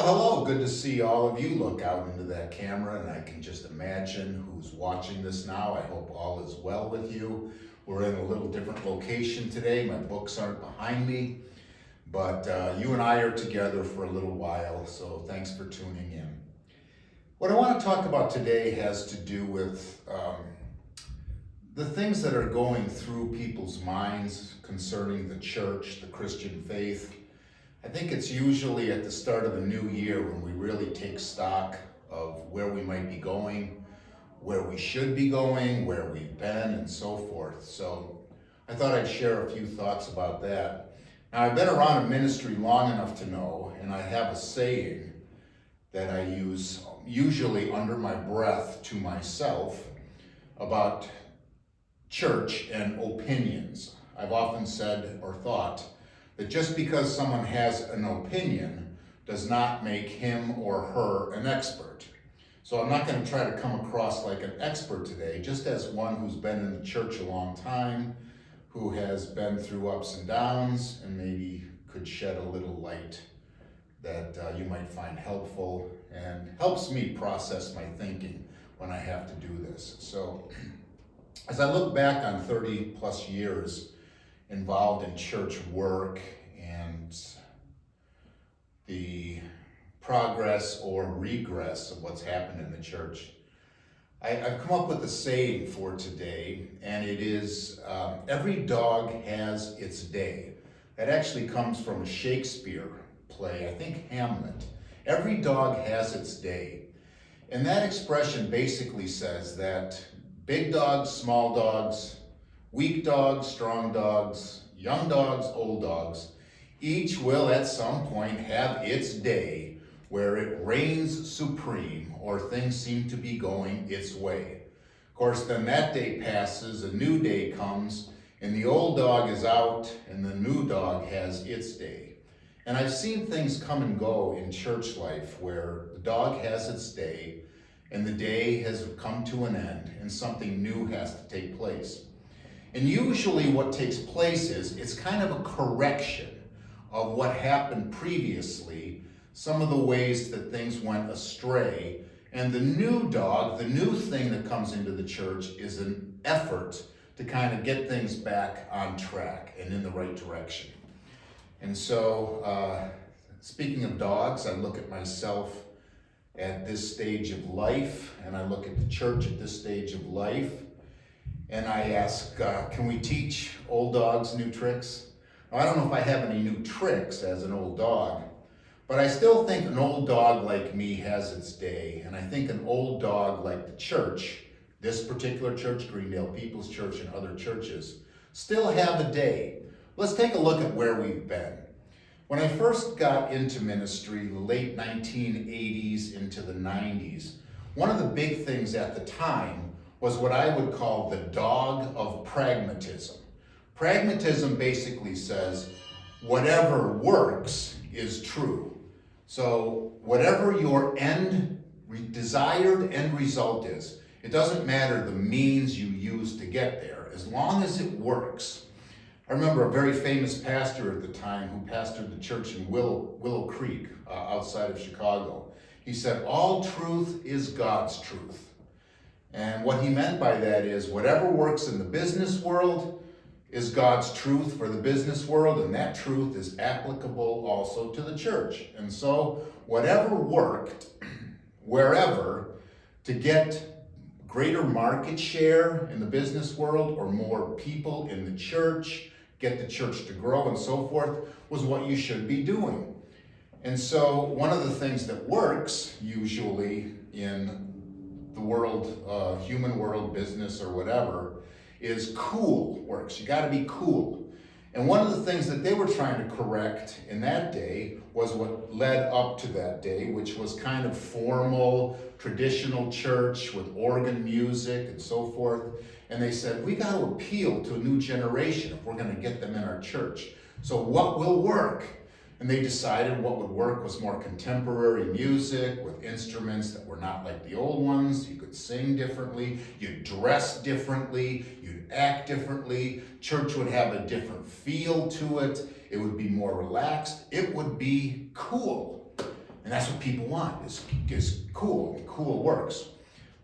Well, hello. Good to see all of you. Look out into that camera, and I can just imagine who's watching this now. I hope all is well with you. We're in a little different location today. My books aren't behind me, but you and I are together for a little while, so thanks for tuning in. What I want to talk about today has to do with the things that are going through people's minds concerning the church, the Christian faith. I think it's usually at the start of a new year when we really take stock of where we might be going, where we should be going, where we've been, and so forth. So I thought I'd share a few thoughts about that. Now, I've been around a ministry long enough to know, and I have a saying that I use usually under my breath to myself about church and opinions. I've often said or thought that just because someone has an opinion does not make him or her an expert. So I'm not going to try to come across like an expert today, just as one who's been in the church a long time, who has been through ups and downs, and maybe could shed a little light that you might find helpful and helps me process my thinking when I have to do this. So as I look back on 30 plus years involved in church work and the progress or regress of what's happened in the church, I've come up with a saying for today, and it is, every dog has its day. That actually comes from a Shakespeare play, I think Hamlet. Every dog has its day. And that expression basically says that big dogs, small dogs, weak dogs, strong dogs, young dogs, old dogs, each will at some point have its day where it reigns supreme or things seem to be going its way. Of course, then that day passes, a new day comes, and the old dog is out and the new dog has its day. And I've seen things come and go in church life where the dog has its day and the day has come to an end and something new has to take place. And usually what takes place is it's kind of a correction of what happened previously, some of the ways that things went astray, and the new dog, the new thing that comes into the church is an effort to kind of get things back on track and in the right direction. And so, speaking of dogs, I look at myself at this stage of life, and I look at the church at this stage of life, and I ask, can we teach old dogs new tricks? Now, I don't know if I have any new tricks as an old dog, but I still think an old dog like me has its day, and I think an old dog like the church, this particular church, Greendale People's Church and other churches, still have a day. Let's take a look at where we've been. When I first got into ministry, the late 1980s into the 90s, one of the big things at the time was what I would call the dog of pragmatism. Pragmatism basically says whatever works is true. So whatever your desired end result is, it doesn't matter the means you use to get there, as long as it works. I remember a very famous pastor at the time who pastored the church in Willow Creek outside of Chicago. He said, all truth is God's truth. And what he meant by that is whatever works in the business world is God's truth for the business world, and that truth is applicable also to the church. And so whatever worked, wherever, to get greater market share in the business world or more people in the church, get the church to grow and so forth, was what you should be doing. And so one of the things that works usually in the world, human world, business or whatever, is cool works. You gotta be cool. And one of the things that they were trying to correct in that day was what led up to that day, which was kind of formal, traditional church with organ music and so forth. And they said, we got to appeal to a new generation if we're going to get them in our church. So what will work? And they decided what would work was more contemporary music with instruments that were not like the old ones. You could sing differently, you'd dress differently, you'd act differently. Church would have a different feel to it. It would be more relaxed. It would be cool. And that's what people want, is cool, and cool works.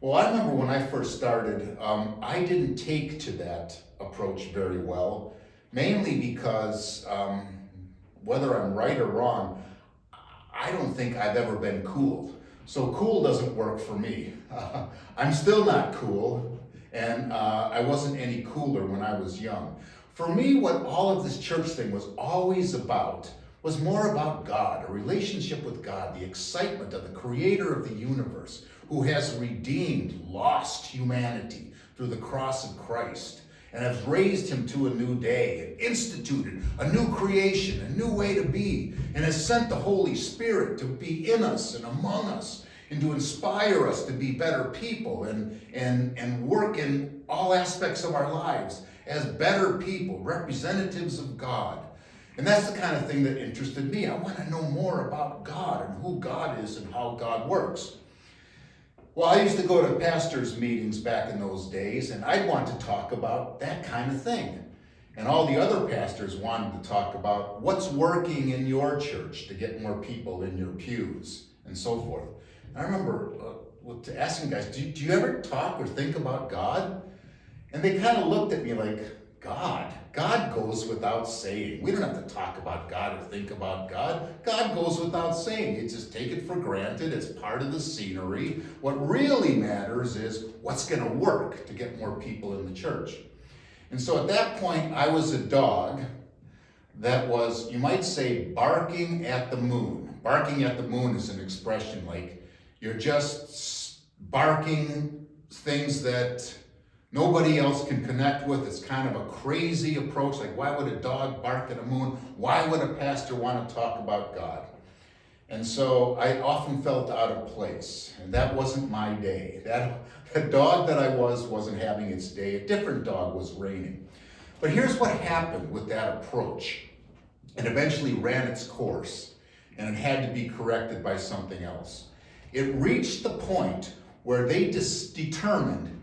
Well, I remember when I first started, I didn't take to that approach very well, mainly because, whether I'm right or wrong, I don't think I've ever been cool. So cool doesn't work for me. I'm still not cool, and I wasn't any cooler when I was young. For me, what all of this church thing was always about was more about God, a relationship with God, the excitement of the creator of the universe, who has redeemed lost humanity through the cross of Christ, and has raised him to a new day, and instituted a new creation, a new way to be, and has sent the Holy Spirit to be in us and among us, and to inspire us to be better people and work in all aspects of our lives as better people, representatives of God. And that's the kind of thing that interested me. I want to know more about God and who God is and how God works. Well, I used to go to pastors' meetings back in those days, and I'd want to talk about that kind of thing. And all the other pastors wanted to talk about what's working in your church to get more people in your pews and so forth. And I remember asking guys, do you ever talk or think about God? And they kind of looked at me like, God goes without saying. We don't have to talk about God or think about God. God goes without saying. You just take it for granted. It's part of the scenery. What really matters is what's going to work to get more people in the church. And so at that point, I was a dog that was, you might say, barking at the moon. Barking at the moon is an expression like you're just barking things that nobody else can connect with. It's kind of a crazy approach. Like, why would a dog bark at a moon? Why would a pastor want to talk about God? And so I often felt out of place. And that wasn't my day. The dog that I wasn't having its day. A different dog was reigning. But here's what happened with that approach. It eventually ran its course, and it had to be corrected by something else. It reached the point where they determined,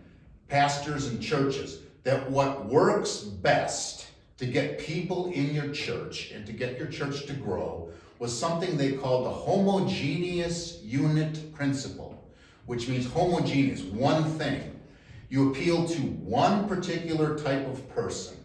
pastors and churches, that what works best to get people in your church and to get your church to grow was something they called the homogeneous unit principle, which means homogeneous, one thing. You appeal to one particular type of person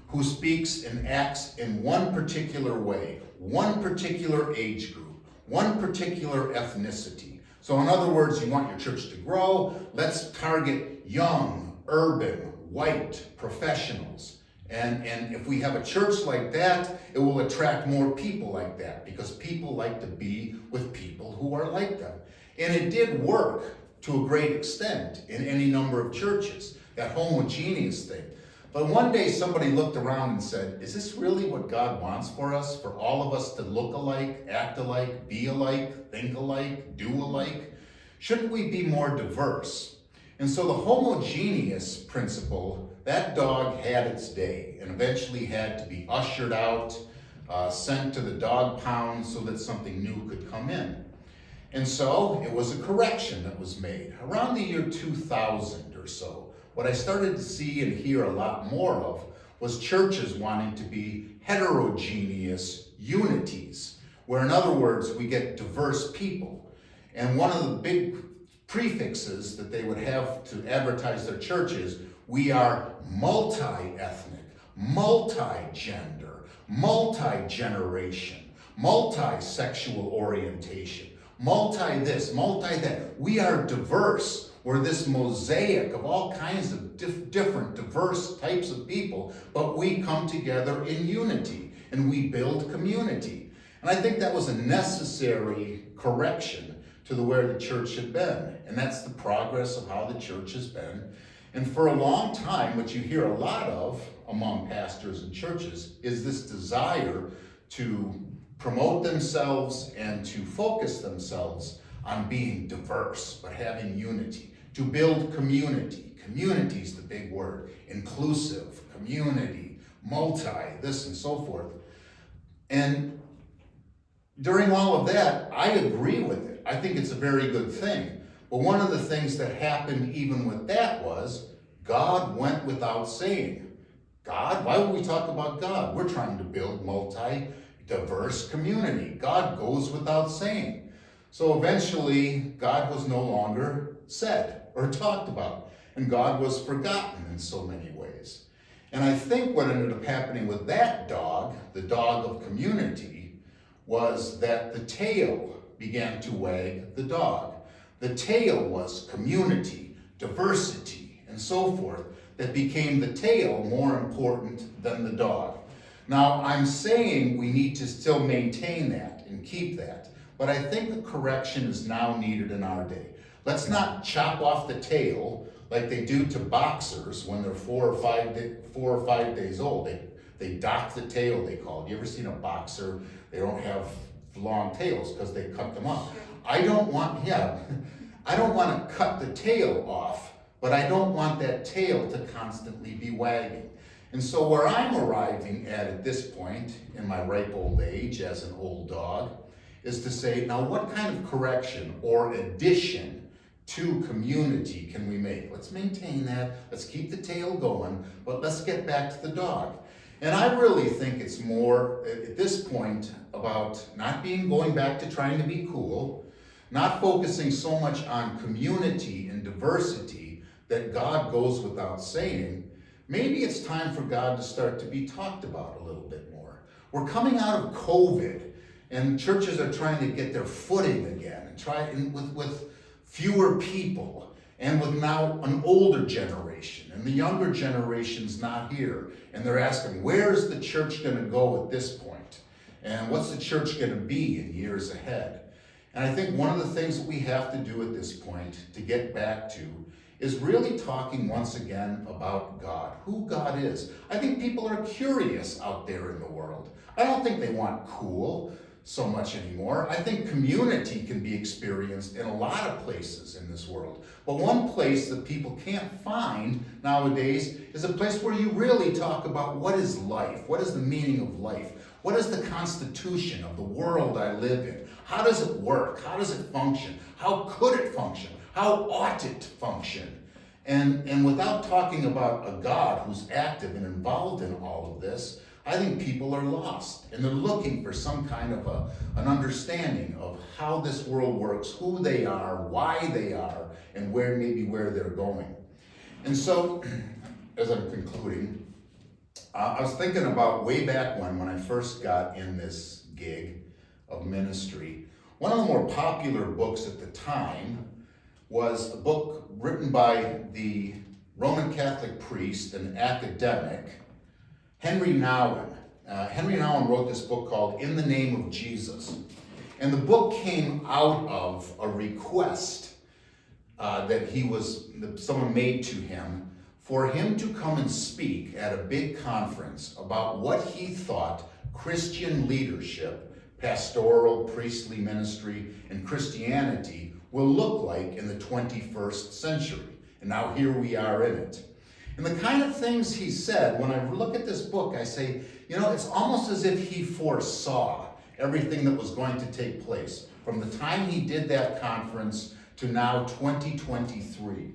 who speaks and acts in one particular way, one particular age group, one particular ethnicity. So in other words, you want your church to grow, let's target young, urban, white professionals. And if we have a church like that, it will attract more people like that, because people like to be with people who are like them. And it did work to a great extent in any number of churches, that homogeneous thing. But one day somebody looked around and said, is this really what God wants for us? For all of us to look alike, act alike, be alike, think alike, do alike? Shouldn't we be more diverse? And so the homogeneous principle, that dog had its day and eventually had to be ushered out, sent to the dog pound so that something new could come in. And so it was a correction that was made. Around the year 2000 or so, what I started to see and hear a lot more of was churches wanting to be heterogeneous unities, where in other words, we get diverse people. And one of the big prefixes that they would have to advertise their churches, we are multi-ethnic, multi-gender, multi-generation, multi-sexual orientation, multi-this, multi-that. We are diverse. We're this mosaic of all kinds of different, diverse types of people, but we come together in unity and we build community. And I think that was a necessary correction to where the church had been. And that's the progress of how the church has been. And for a long time, what you hear a lot of among pastors and churches is this desire to promote themselves and to focus themselves on being diverse, but having unity, to build community. Community is the big word. Inclusive, community, multi, this and so forth. And during all of that, I agree with it. I think it's a very good thing. But one of the things that happened even with that was God went without saying. God? Why would we talk about God? We're trying to build multi-diverse community. God goes without saying. So eventually, God was no longer said or talked about, and God was forgotten in so many ways. And I think what ended up happening with that dog, the dog of community, was that the tail began to wag the dog. The tail was community, diversity, and so forth, that became the tail more important than the dog. Now, I'm saying we need to still maintain that and keep that, but I think a correction is now needed in our day. Let's not chop off the tail like they do to boxers when they're 4 or 5 days old. They dock the tail, they call it. You ever seen a boxer? They don't have long tails because they cut them off. I don't want to cut the tail off, but I don't want that tail to constantly be wagging. And so where I'm arriving at this point in my ripe old age as an old dog is to say, now what kind of correction or addition to community can we make? Let's maintain that, let's keep the tail going, but let's get back to the dog. And I really think it's more, at this point, about not going back to trying to be cool, not focusing so much on community and diversity that God goes without saying. Maybe it's time for God to start to be talked about a little bit more. We're coming out of COVID, and churches are trying to get their footing again, and with fewer people, and with now an older generation, and the younger generation's not here. And they're asking, where's the church going to go at this point? And what's the church going to be in years ahead? And I think one of the things that we have to do at this point to get back to is really talking once again about God, who God is. I think people are curious out there in the world. I don't think they want cool so much anymore. I think community can be experienced in a lot of places in this world. But one place that people can't find nowadays is a place where you really talk about what is life, what is the meaning of life, what is the constitution of the world I live in, how does it work, how does it function, how could it function, how ought it to function. And without talking about a God who's active and involved in all of this, I think people are lost, and they're looking for some kind of an understanding of how this world works, who they are, why they are, and where they're going. And so, as I'm concluding, I was thinking about way back when I first got in this gig of ministry. One of the more popular books at the time was a book written by the Roman Catholic priest and academic, Henry Nouwen. Henry Nouwen wrote this book called In the Name of Jesus. And the book came out of a request that someone made to him for him to come and speak at a big conference about what he thought Christian leadership, pastoral, priestly ministry, and Christianity will look like in the 21st century. And now here we are in it. And the kind of things he said, when I look at this book, I say, it's almost as if he foresaw everything that was going to take place from the time he did that conference to now 2023.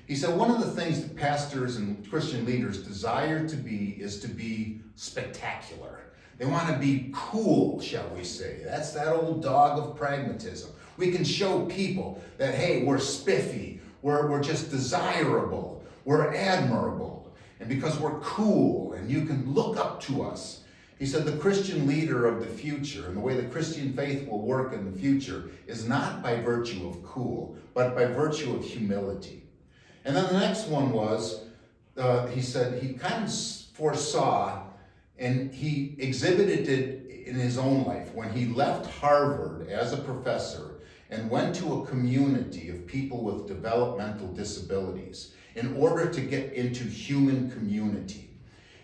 He said one of the things that pastors and Christian leaders desire to be is to be spectacular. They want to be cool, shall we say. That's that old dog of pragmatism. We can show people that, hey, we're spiffy, we're just desirable, we're admirable, and because we're cool and you can look up to us. He said the Christian leader of the future and the way the Christian faith will work in the future is not by virtue of cool, but by virtue of humility. And then the next one was, he said he kind of foresaw, and he exhibited it in his own life when he left Harvard as a professor and went to a community of people with developmental disabilities in order to get into human community.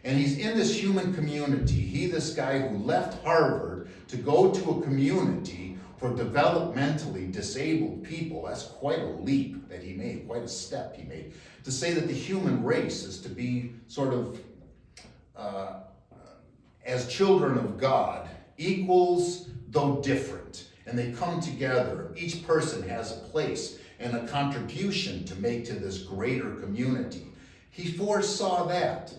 And he's in this human community, this guy who left Harvard to go to a community for developmentally disabled people. That's quite a leap that he made, quite a step he made, to say that the human race is to be sort of, as children of God, equals though different. And they come together. Each person has a place and a contribution to make to this greater community. He foresaw that.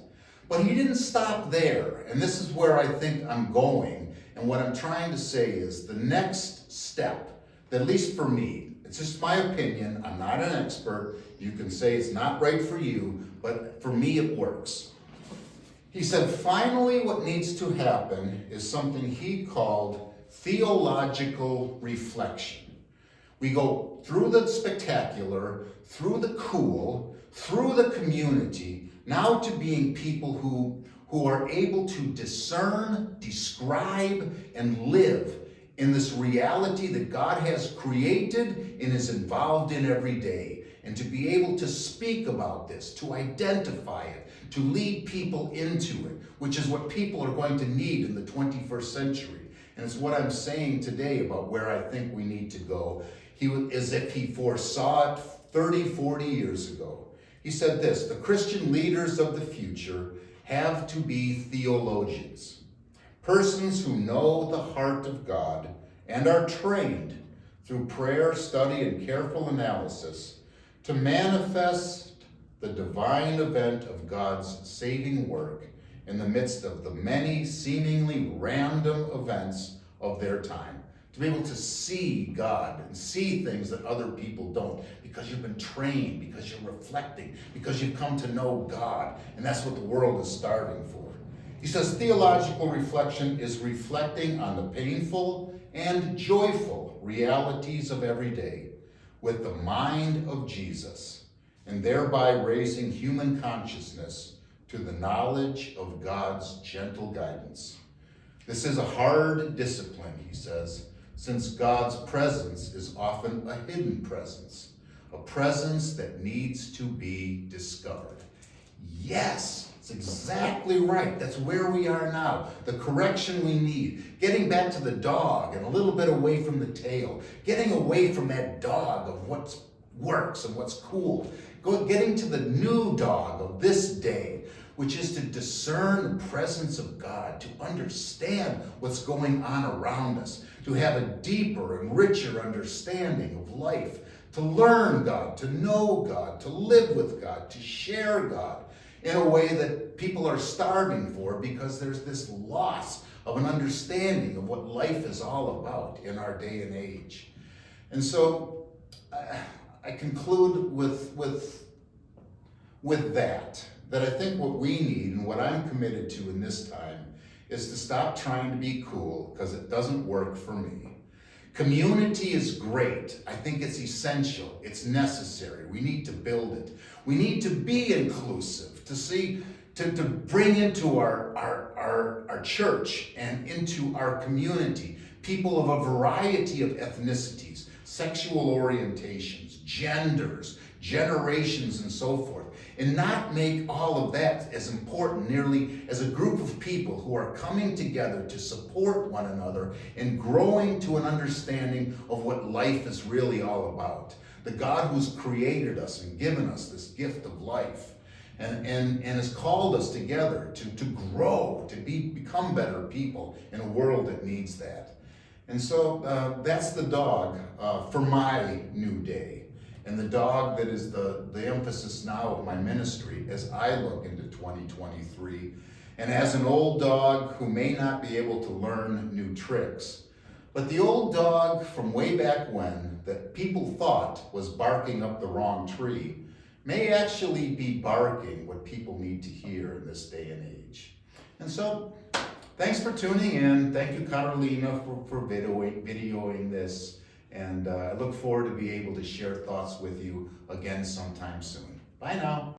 But he didn't stop there. And this is where I think I'm going. And what I'm trying to say is the next step at least for me, it's just my opinion, I'm not an expert, you can say it's not right for you, but for me it works. He said, finally what needs to happen is something he called theological reflection. We go through the spectacular, through the cool, through the community, now to being people who are able to discern, describe, and live in this reality that God has created and is involved in every day. And to be able to speak about this, to identify it, to lead people into it, which is what people are going to need in the 21st century. And it's what I'm saying today about where I think we need to go. As if he foresaw it 30, 40 years ago. He said this, the Christian leaders of the future have to be theologians, persons who know the heart of God and are trained through prayer, study, and careful analysis to manifest the divine event of God's saving work in the midst of the many seemingly random events of their time. To be able to see God and see things that other people don't, because you've been trained, because you're reflecting, because you've come to know God, and that's what the world is starving for. He says theological reflection is reflecting on the painful and joyful realities of every day with the mind of Jesus, and thereby raising human consciousness to the knowledge of God's gentle guidance. This is a hard discipline, he says, since God's presence is often a hidden presence, a presence that needs to be discovered. Yes, it's exactly right. That's where we are now. The correction we need. Getting back to the dog and a little bit away from the tail. Getting away from that dog of what works and what's cool. Getting to the new dog of this day, which is to discern the presence of God, to understand what's going on around us, to have a deeper and richer understanding of life, to learn God, to know God, to live with God, to share God in a way that people are starving for because there's this loss of an understanding of what life is all about in our day and age. And so I conclude with that I think what we need and what I'm committed to in this time is to stop trying to be cool, because it doesn't work for me. Community is great. I think it's essential. It's necessary. We need to build it. We need to be inclusive, to bring into our church and into our community people of a variety of ethnicities, sexual orientations, genders, generations, and so forth, and not make all of that as important nearly as a group of people who are coming together to support one another and growing to an understanding of what life is really all about. The God who's created us and given us this gift of life and has called us together to grow, to become better people in a world that needs that. And so that's the dog for my new day. And the dog that is the emphasis now of my ministry as I look into 2023. And as an old dog who may not be able to learn new tricks, but the old dog from way back when that people thought was barking up the wrong tree may actually be barking what people need to hear in this day and age. And so, thanks for tuning in. Thank you, Carolina, for videoing this. And I look forward to be able to share thoughts with you again sometime soon. Bye now.